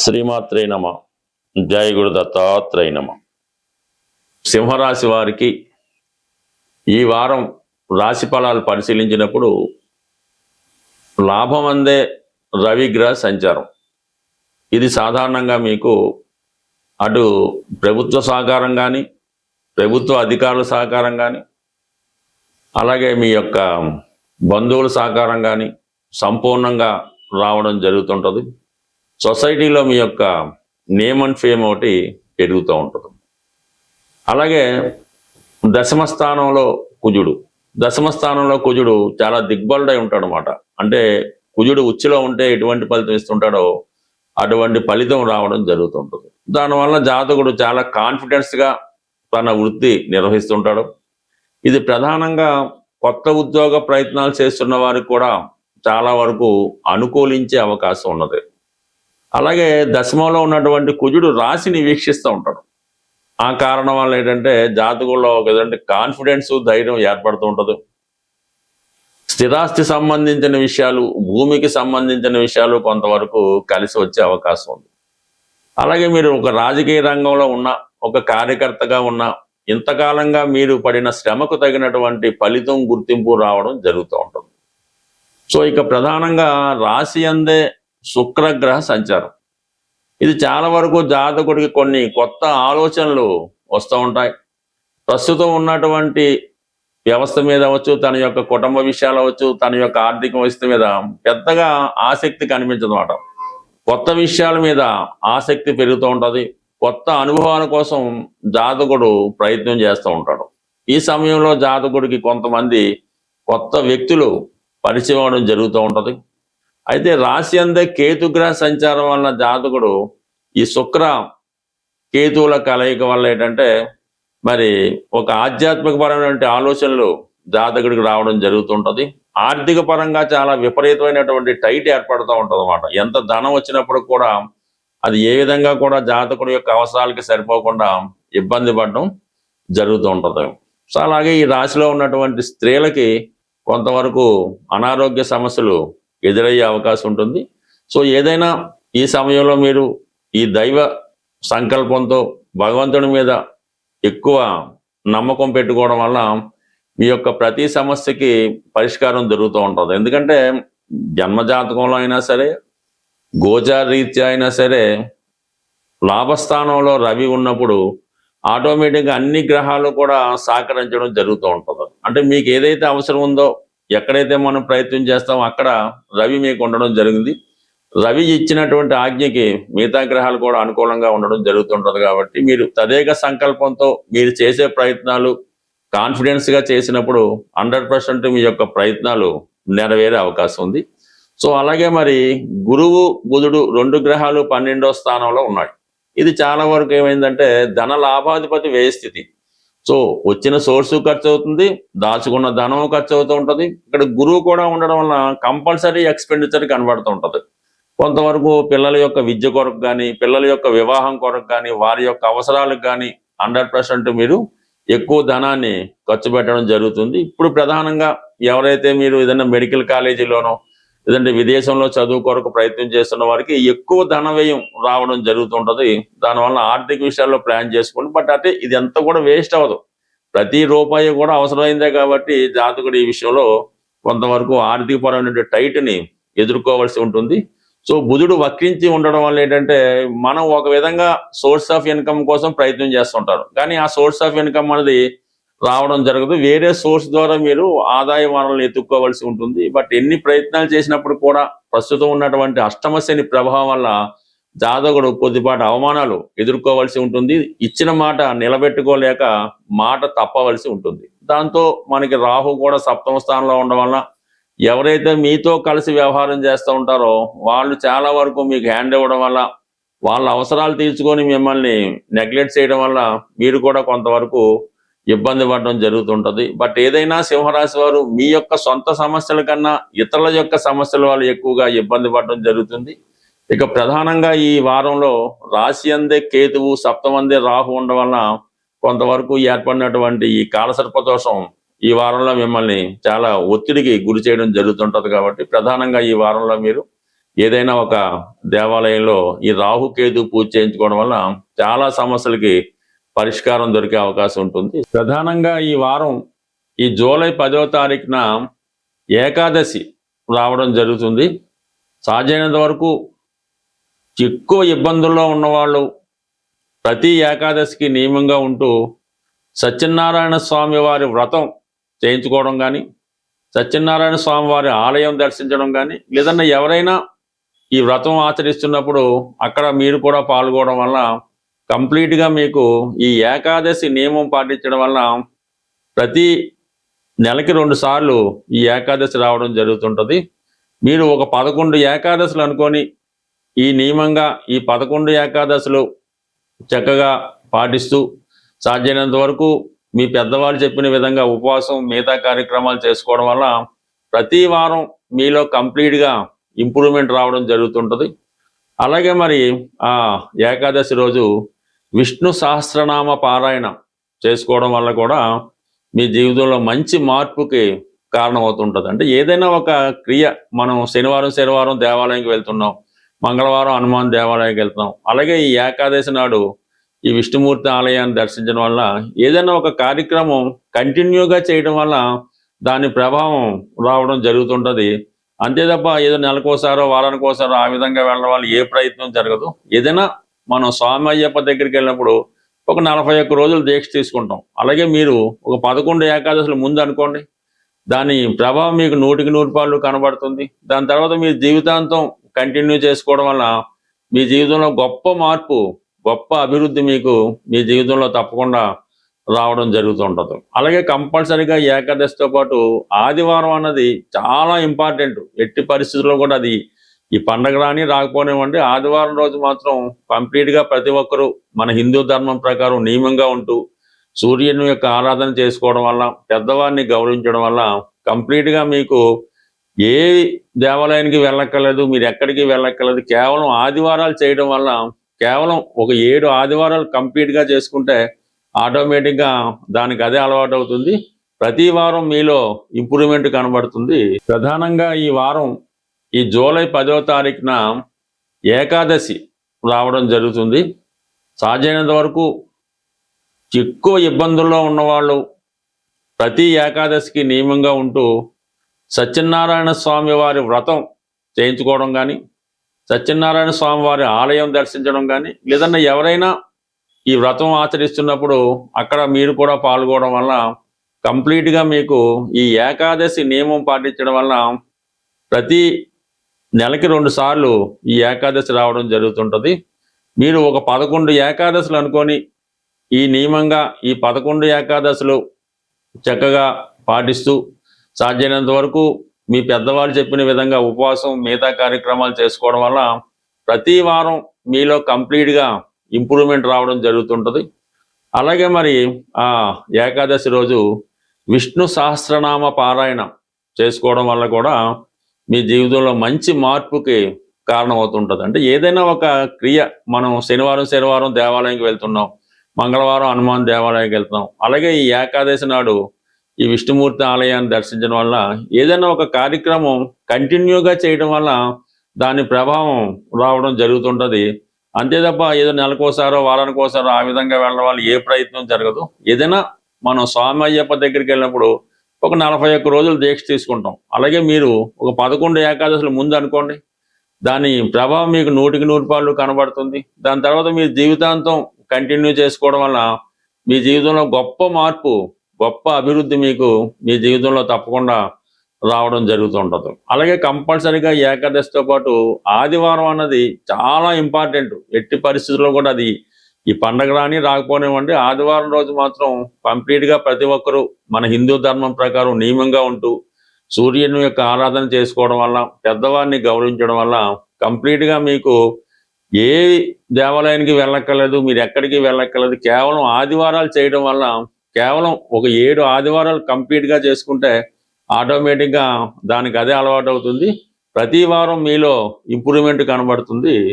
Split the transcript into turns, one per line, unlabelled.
శ్రీమాత్రే నమ. జయ గురు దత్తాత్రేయ నమ. సింహరాశి వారికి ఈ వారం రాశి ఫలాలు పరిశీలించినప్పుడు లాభం అందే రవిగ్రహ సంచారం. ఇది సాధారణంగా మీకు అటు ప్రభుత్వ సహకారం కానీ, ప్రభుత్వ అధికారుల సహకారం కానీ, అలాగే మీ యొక్క బంధువుల సహకారం కానీ సంపూర్ణంగా రావడం జరుగుతుంటుంది. సొసైటీలో మీ యొక్క నేమ్ అండ్ ఫేమ్ ఒకటి పెరుగుతూ ఉంటుంది. అలాగే దశమ స్థానంలో కుజుడు చాలా దిగ్బలుడై ఉంటాడు అనమాట. అంటే కుజుడు ఉచ్చులో ఉంటే ఎటువంటి ఫలితం ఇస్తుంటాడో అటువంటి ఫలితం రావడం జరుగుతుంటుంది. దానివల్ల జాతకుడు చాలా కాన్ఫిడెన్స్గా తన వృత్తి నిర్వహిస్తుంటాడు. ఇది ప్రధానంగా కొత్త ఉద్యోగ ప్రయత్నాలు చేస్తున్న వారికి కూడా చాలా వరకు అనుకూలించే అవకాశం ఉన్నది. అలాగే దశమంలో ఉన్నటువంటి కుజుడు రాశిని వీక్షిస్తూ ఉంటాడు. ఆ కారణం వల్ల ఏంటంటే జాతకుల్లో ఒక కాన్ఫిడెన్స్, ధైర్యం ఏర్పడుతూ ఉంటుంది. స్థిరాస్తి సంబంధించిన విషయాలు, భూమికి సంబంధించిన విషయాలు కొంతవరకు కలిసి వచ్చే అవకాశం ఉంది. అలాగే మీరు ఒక రాజకీయ రంగంలో ఉన్న, ఒక కార్యకర్తగా ఉన్న, ఇంతకాలంగా మీరు పడిన శ్రమకు తగినటువంటి ఫలితం, గుర్తింపు రావడం జరుగుతూ ఉంటుంది. సో ఇక ప్రధానంగా రాశి అందే శుక్రగ్రహ సంచారం. ఇది చాలా వరకు జాతకుడికి కొన్ని కొత్త ఆలోచనలు వస్తూ ఉంటాయి. ప్రస్తుతం ఉన్నటువంటి వ్యవస్థ మీద అవచ్చు, తన యొక్క కుటుంబ విషయాలు అవచ్చు, తన యొక్క ఆర్థిక వ్యవస్థ మీద పెద్దగా ఆసక్తి కనిపించదన్నమాట. కొత్త విషయాల మీద ఆసక్తి పెరుగుతూ ఉంటుంది. కొత్త అనుభవాల కోసం జాతకుడు ప్రయత్నం చేస్తూ ఉంటాడు. ఈ సమయంలో జాతకుడికి కొంతమంది కొత్త వ్యక్తులు పరిచయం అవడం జరుగుతూ ఉంటుంది. అయితే రాశి అందే కేతుగ్రహ సంచారం వలన జాతకుడు ఈ శుక్ర కేతువుల కలయిక వల్ల ఏంటంటే మరి ఒక ఆధ్యాత్మికపరమైనటువంటి ఆలోచనలు జాతకుడికి రావడం జరుగుతుంటుంది. ఆర్థిక పరంగా చాలా విపరీతమైనటువంటి టైట్ ఏర్పడుతూ ఉంటుంది అన్నమాట. ఎంత ధనం వచ్చినప్పుడు కూడా అది ఏ విధంగా కూడా జాతకుడి యొక్క అవసరాలకి సరిపోకుండా ఇబ్బంది పడడం జరుగుతూ ఉంటుంది. సో అలాగే ఈ రాశిలో ఉన్నటువంటి స్త్రీలకి కొంతవరకు అనారోగ్య సమస్యలు ఎదురయ్యే అవకాశం ఉంటుంది. సో ఏదైనా ఈ సమయంలో మీరు ఈ దైవ సంకల్పంతో భగవంతుడి మీద ఎక్కువ నమ్మకం పెట్టుకోవడం వల్ల మీ యొక్క ప్రతి సమస్యకి పరిష్కారం జరుగుతూ ఉంటుంది. ఎందుకంటే జన్మజాతకంలో అయినా సరే, గోచార రీత్యా అయినా సరే, లాభస్థానంలో రవి ఉన్నప్పుడు ఆటోమేటిక్గా అన్ని గ్రహాలు కూడా సహకరించడం జరుగుతూ ఉంటుంది. అంటే మీకు ఏదైతే అవసరం ఉందో, ఎక్కడైతే మనం ప్రయత్నం చేస్తామో అక్కడ రవి మీకు ఉండడం జరిగింది. రవి ఇచ్చినటువంటి ఆజ్ఞకి మిగతా గ్రహాలు కూడా అనుకూలంగా ఉండడం జరుగుతుంటుంది. కాబట్టి మీరు తదేక సంకల్పంతో మీరు చేసే ప్రయత్నాలు కాన్ఫిడెన్స్గా చేసినప్పుడు 100% మీ యొక్క ప్రయత్నాలు నెరవేరే అవకాశం ఉంది. సో అలాగే మరి గురువు, బుధుడు 2 గ్రహాలు 12వ స్థానంలో ఉన్నాయి. ఇది చాలా వరకు ఏమైందంటే ధన లాభాధిపతి వ్యయ స్థితి. సో వచ్చిన సోర్సు ఖర్చు అవుతుంది, దాచుకున్న ధనం ఖర్చు అవుతూ ఉంటుంది. ఇక్కడ గురువు కూడా ఉండడం వల్ల కంపల్సరీ ఎక్స్పెండిచర్ కనబడుతూ ఉంటుంది. కొంతవరకు పిల్లల యొక్క విద్య కొరకు కానీ, పిల్లల యొక్క వివాహం కొరకు కానీ, వారి యొక్క అవసరాలకు కానీ 100% మీరు ఎక్కువ ధనాన్ని ఖర్చు పెట్టడం జరుగుతుంది. ఇప్పుడు ప్రధానంగా ఎవరైతే మీరు ఏదైనా మెడికల్ కాలేజీలోనో లేదంటే విదేశంలో చదువు కొరకు ప్రయత్నం చేస్తున్న వారికి ఎక్కువ ధన వ్యయం రావడం జరుగుతుంటుంది. దానివల్ల ఆర్థిక విషయాల్లో ప్లాన్ చేసుకోండి. బట్ అంటే ఇది ఎంత కూడా వేస్ట్ అవ్వదు. ప్రతి రూపాయి కూడా అవసరమైందే కాబట్టి జాతకుడు ఈ విషయంలో కొంతవరకు ఆర్థిక పరమైన టైట్ని ఎదుర్కోవాల్సి ఉంటుంది. సో బుధుడు వక్రించి ఉండడం వల్ల ఏంటంటే మనం ఒక విధంగా సోర్స్ ఆఫ్ ఇన్కమ్ కోసం ప్రయత్నం చేస్తుంటారు, కానీ ఆ సోర్స్ ఆఫ్ ఇన్కమ్ అనేది రావడం జరగదు. వేరే సోర్స్ ద్వారా మీరు ఆదాయ వనరులను ఎత్తుక్కోవాల్సి ఉంటుంది. బట్ ఎన్ని ప్రయత్నాలు చేసినప్పుడు కూడా ప్రస్తుతం ఉన్నటువంటి అష్టమ శని ప్రభావం వల్ల జాతకుడు కొద్దిపాటి అవమానాలు ఎదుర్కోవాల్సి ఉంటుంది. ఇచ్చిన మాట నిలబెట్టుకోలేక మాట తప్పవలసి ఉంటుంది. దాంతో మనకి రాహు కూడా 7వ స్థానంలో ఉండడం వల్ల ఎవరైతే మీతో కలిసి వ్యవహారం చేస్తూ ఉంటారో వాళ్ళు చాలా వరకు మీకు హ్యాండ్ ఇవ్వడం వల్ల, వాళ్ళ అవసరాలు తీర్చుకొని మిమ్మల్ని నెగ్లెక్ట్ చేయడం వల్ల మీరు కూడా కొంతవరకు ఇబ్బంది పడడం జరుగుతుంటుంది. బట్ ఏదైనా సింహరాశి వారు మీ యొక్క సొంత సమస్యల కన్నా ఇతరుల యొక్క సమస్యల వల్ల ఎక్కువగా ఇబ్బంది పడడం జరుగుతుంది. ఇక ప్రధానంగా ఈ వారంలో రాశి అందే కేతువు, 7వ అందే రాహు ఉండడం వల్ల కొంతవరకు ఏర్పడినటువంటి ఈ కాలసర్పదోషం ఈ వారంలో మిమ్మల్ని చాలా ఒత్తిడికి గురి చేయడం జరుగుతుంటుంది. కాబట్టి ప్రధానంగా ఈ వారంలో మీరు ఏదైనా ఒక దేవాలయంలో ఈ రాహుకేతు పూజ చేయించుకోవడం వల్ల చాలా సమస్యలకి పరిష్కారం దొరికే అవకాశం ఉంటుంది. ప్రధానంగా ఈ వారం ఈ జూలై 10వ తారీఖున ఏకాదశి రావడం జరుగుతుంది. సాధ్యమైనంత వరకు ఎక్కువ ఇబ్బందుల్లో ఉన్నవాళ్ళు ప్రతి ఏకాదశికి నియమంగా ఉంటూ సత్యనారాయణ స్వామి వారి వ్రతం చేయించుకోవడం కానీ, సత్యనారాయణ స్వామి వారి ఆలయం దర్శించడం కానీ, లేదన్నా ఎవరైనా ఈ వ్రతం ఆచరిస్తున్నప్పుడు అక్కడ మీరు కూడా పాల్గొనడం వల్ల కంప్లీట్గా మీకు ఈ ఏకాదశి నియమం పాటించడం వల్ల ప్రతి నెలకి 2 సార్లు ఈ ఏకాదశి రావడం జరుగుతుంటుంది. మీరు ఒక 11 ఏకాదశులు అనుకొని ఈ నియమంగా ఈ 11 ఏకాదశులు చక్కగా పాటిస్తూ సాధ్యమైనంత వరకు మీ పెద్దవాళ్ళు చెప్పిన విధంగా ఉపవాసం మిగతా కార్యక్రమాలు చేసుకోవడం వల్ల ప్రతి వారం మీలో కంప్లీట్గా ఇంప్రూవ్మెంట్ రావడం జరుగుతుంటుంది. అలాగే మరి ఆ ఏకాదశి రోజు విష్ణు సహస్రనామ పారాయణ చేసుకోవడం వల్ల కూడా మీ జీవితంలో మంచి మార్పుకి కారణమవుతుంటుంది. అంటే ఏదైనా ఒక క్రియ, మనం శనివారం దేవాలయంకి వెళ్తున్నాం, మంగళవారం హనుమాన్ దేవాలయానికి వెళ్తున్నాం, అలాగే ఈ ఏకాదశి నాడు ఈ విష్ణుమూర్తి ఆలయాన్ని దర్శించడం వల్ల ఏదైనా ఒక కార్యక్రమం కంటిన్యూగా చేయడం వల్ల దాని ప్రభావం రావడం జరుగుతుంటుంది. అంతే తప్ప ఏదో నెలకోసారో వారానికోసారో ఆ విధంగా వెళ్ళడం వల్ల ఏ ప్రయత్నం జరగదు. ఏదైనా మనం స్వామి అయ్యప్ప దగ్గరికి వెళ్ళినప్పుడు ఒక 41 రోజులు దీక్ష తీసుకుంటాం. అలాగే మీరు ఒక 11 ఏకాదశులు ముందు అనుకోండి, దాని ప్రభావం మీకు 100% కనబడుతుంది. దాని తర్వాత మీ జీవితాంతం కంటిన్యూ చేసుకోవడం వల్ల మీ జీవితంలో గొప్ప మార్పు, గొప్ప అభివృద్ధి మీకు మీ జీవితంలో తప్పకుండా రావడం జరుగుతుంటుంది. అలాగే కంపల్సరీగా ఏకాదశితో పాటు ఆదివారం అన్నది చాలా ఇంపార్టెంట్. ఎట్టి పరిస్థితుల్లో కూడా అది ఈ పండగ రాని రాకపోనివ్వండి, ఆదివారం రోజు మాత్రం కంప్లీట్గా ప్రతి ఒక్కరూ మన హిందూ ధర్మం ప్రకారం నియమంగా ఉంటూ సూర్యుని యొక్క ఆరాధన చేసుకోవడం వల్ల, పెద్దవారిని గౌరవించడం వల్ల కంప్లీట్గా మీకు ఏ దేవాలయానికి వెళ్ళక్కర్లేదు, మీరు ఎక్కడికి వెళ్ళక్కర్లేదు. కేవలం ఆదివారాలు చేయడం వల్ల, కేవలం ఒక 7 ఆదివారాలు కంప్లీట్గా చేసుకుంటే ఆటోమేటిక్గా దానికి అదే అలవాటు అవుతుంది. ప్రతి వారం మీలో ఇంప్రూవ్మెంట్ కనబడుతుంది. ప్రధానంగా ఈ వారం ఈ జూలై 10వ తారీఖున ఏకాదశి రావడం జరుగుతుంది. సాధ్యమైనంత వరకు ఎక్కువ ఇబ్బందుల్లో ఉన్నవాళ్ళు ప్రతి ఏకాదశికి నియమంగా ఉంటూ సత్యనారాయణ స్వామి వారి వ్రతం చేయించుకోవడం కానీ, సత్యనారాయణ స్వామి వారి ఆలయం దర్శించడం కానీ, లేదన్నా ఎవరైనా ఈ వ్రతం ఆచరిస్తున్నప్పుడు అక్కడ మీరు కూడా పాల్గొనడం వల్ల కంప్లీట్గా మీకు ఈ ఏకాదశి నియమం పాటించడం వల్ల ప్రతి నెలకి 2 సార్లు ఈ ఏకాదశి రావడం జరుగుతుంటుంది. మీరు ఒక 11 ఏకాదశులు అనుకొని ఈ నియమంగా ఈ 11 ఏకాదశులు చక్కగా పాటిస్తూ సాధ్యమైనంత వరకు మీ పెద్దవాళ్ళు చెప్పిన విధంగా ఉపవాసం మిగతా కార్యక్రమాలు చేసుకోవడం వల్ల ప్రతి వారం మీలో కంప్లీట్గా ఇంప్రూవ్మెంట్ రావడం జరుగుతుంటుంది. అలాగే మరి ఆ ఏకాదశి రోజు విష్ణు సహస్రనామ పారాయణ చేసుకోవడం వల్ల కూడా మీ జీవితంలో మంచి మార్పుకి కారణమవుతుంటుంది. అంటే ఏదైనా ఒక క్రియ, మనం శనివారం దేవాలయానికి వెళ్తున్నాం, మంగళవారం హనుమాన్ దేవాలయానికి వెళ్తున్నాం, అలాగే ఈ ఏకాదశి నాడు ఈ విష్ణుమూర్తి ఆలయాన్ని దర్శించడం వల్ల ఏదైనా ఒక కార్యక్రమం కంటిన్యూగా చేయడం వల్ల దాని ప్రభావం రావడం జరుగుతుంటుంది. అంతే తప్ప ఏదో నెలకోసారో వారానికోసారో ఆ విధంగా వెళ్ళడం వల్ల ఏ ప్రయత్నం జరగదు. ఏదైనా మనం స్వామి అయ్యప్ప దగ్గరికి వెళ్ళినప్పుడు ఒక 41 రోజులు దీక్ష తీసుకుంటాం. అలాగే మీరు ఒక 11 ఏకాదశులు ముందు అనుకోండి, దాని ప్రభావం మీకు 100% కనబడుతుంది. దాని తర్వాత మీ జీవితాంతం కంటిన్యూ చేసుకోవడం వల్ల మీ జీవితంలో గొప్ప మార్పు, గొప్ప అభివృద్ధి మీకు మీ జీవితంలో తప్పకుండా రావడం జరుగుతుంటుంది. అలాగే కంపల్సరీగా ఏకాదశితో పాటు ఆదివారం అన్నది చాలా ఇంపార్టెంట్. ఎట్టి పరిస్థితుల్లో కూడా అది ఈ పండగ రాని రాకపోనివ్వండి, ఆదివారం రోజు మాత్రం కంప్లీట్గా ప్రతి ఒక్కరూ మన హిందూ ధర్మం ప్రకారం నియమంగా ఉంటూ సూర్యుని యొక్క ఆరాధన చేసుకోవడం వల్ల, పెద్దవారిని గౌరవించడం వల్ల కంప్లీట్గా మీకు ఏ దేవాలయానికి వెళ్ళక్కర్లేదు, మీరు ఎక్కడికి వెళ్ళక్కర్లేదు. కేవలం ఆదివారాలు చేయడం వల్ల, కేవలం ఒక 7 ఆదివారాలు కంప్లీట్గా చేసుకుంటే ఆటోమేటిక్గా దానికి అదే అలవాటు అవుతుంది. ప్రతి వారం మీలో ఇంప్రూవ్మెంట్ కనబడుతుంది.